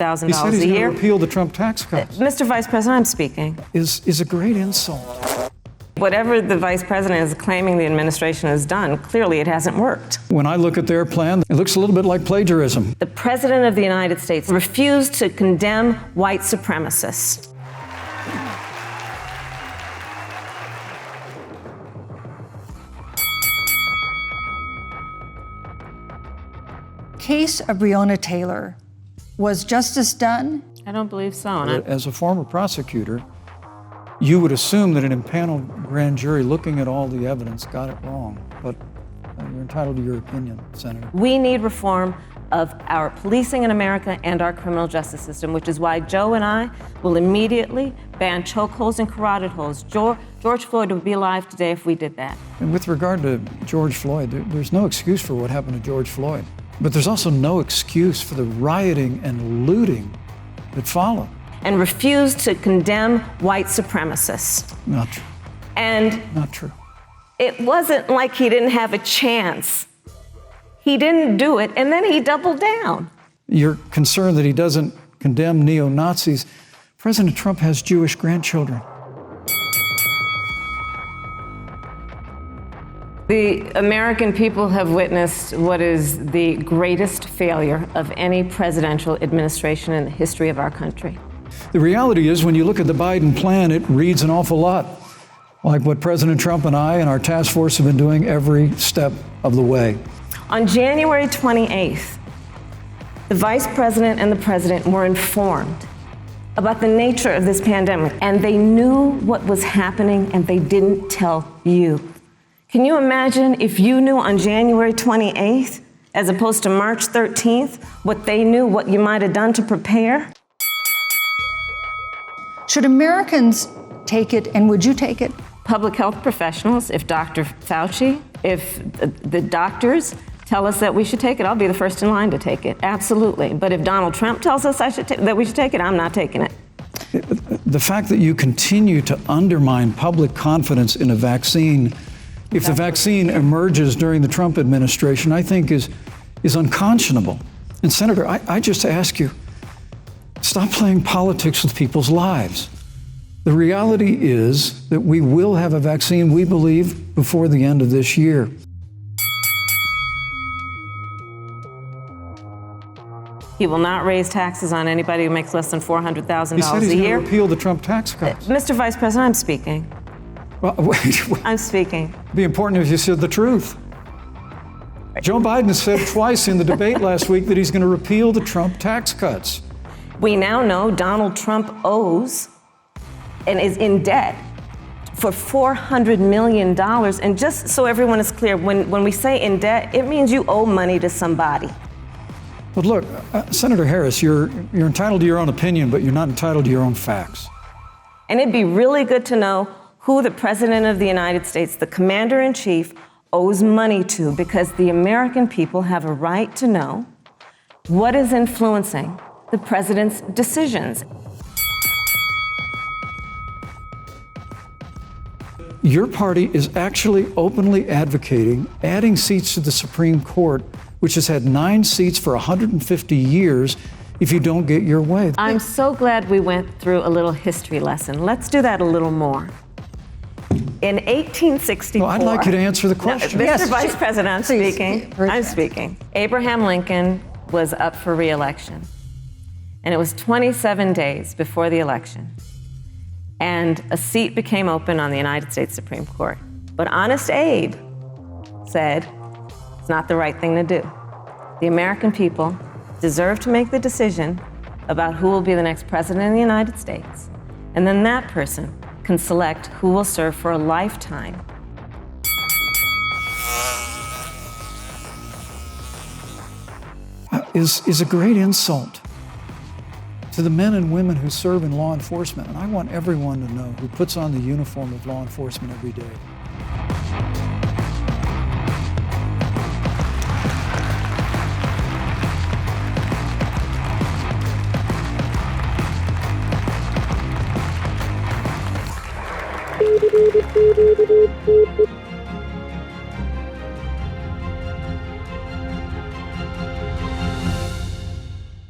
$1,000 He said he's a going year. to repeal the Trump tax cuts. Mr. Vice President, I'm speaking. Is a great insult. Whatever the Vice President is claiming the administration has done, clearly it hasn't worked. When I look at their plan, it looks a little bit like plagiarism. The President of the United States refused to condemn white supremacists. Case of Breonna Taylor. Was justice done? I don't believe so. As a former prosecutor, you would assume that an impaneled grand jury looking at all the evidence got it wrong, but you're entitled to your opinion, Senator. We need reform of our policing in America and our criminal justice system, which is why Joe and I will immediately ban chokeholds and carotid holds. George Floyd would be alive today if we did that. And with regard to George Floyd, there's no excuse for what happened to George Floyd, but there's also no excuse for the rioting and looting that followed. And refused to condemn white supremacists. Not true. And not true. It wasn't like he didn't have a chance. He didn't do it, and then he doubled down. You're concerned that he doesn't condemn neo-Nazis. President Trump has Jewish grandchildren. The American people have witnessed what is the greatest failure of any presidential administration in the history of our country. The reality is, when you look at the Biden plan, it reads an awful lot like what President Trump and I and our task force have been doing every step of the way. On January 28th, the Vice President and the President were informed about the nature of this pandemic, and they knew what was happening, and they didn't tell you. Can you imagine if you knew on January 28th, as opposed to March 13th, what they knew, what you might have done to prepare? Should Americans take it, and would you take it? Public health professionals, if Dr. Fauci, if the doctors tell us that we should take it, I'll be the first in line to take it, absolutely. But if Donald Trump tells us that we should take it, I'm not taking it. The fact that you continue to undermine public confidence in a vaccine, if the vaccine emerges during the Trump administration, I think is unconscionable. And Senator, I just ask you, stop playing politics with people's lives. The reality is that we will have a vaccine, we believe, before the end of this year. He will not raise taxes on anybody who makes less than $400,000 a year. He said he's going to repeal the Trump tax cuts. Mr. Vice President, I'm speaking. Well, wait. I'm speaking. It'd be important if you said the truth. Joe Biden said twice in the debate last week that he's going to repeal the Trump tax cuts. We now know Donald Trump owes and is in debt for $400 million. And just so everyone is clear, when we say in debt, it means you owe money to somebody. But look, Senator Harris, you're entitled to your own opinion, but you're not entitled to your own facts. And it'd be really good to know who the President of the United States, the Commander-in-Chief, owes money to, because the American people have a right to know what is influencing the President's decisions. Your party is actually openly advocating adding seats to the Supreme Court, which has had 9 seats for 150 years, if you don't get your way. I'm so glad we went through a little history lesson. Let's do that a little more. In 1864... Well, I'd like you to answer the question. Mr. Yes, Vice President, I'm please, speaking. very I'm fast. speaking. Abraham Lincoln was up for re-election. And it was 27 days before the election. And a seat became open on the United States Supreme Court. But Honest Abe said, it's not the right thing to do. The American people deserve to make the decision about who will be the next president of the United States. And then that person can select who will serve for a lifetime. Is a great insult to the men and women who serve in law enforcement. And I want everyone to know who puts on the uniform of law enforcement every day.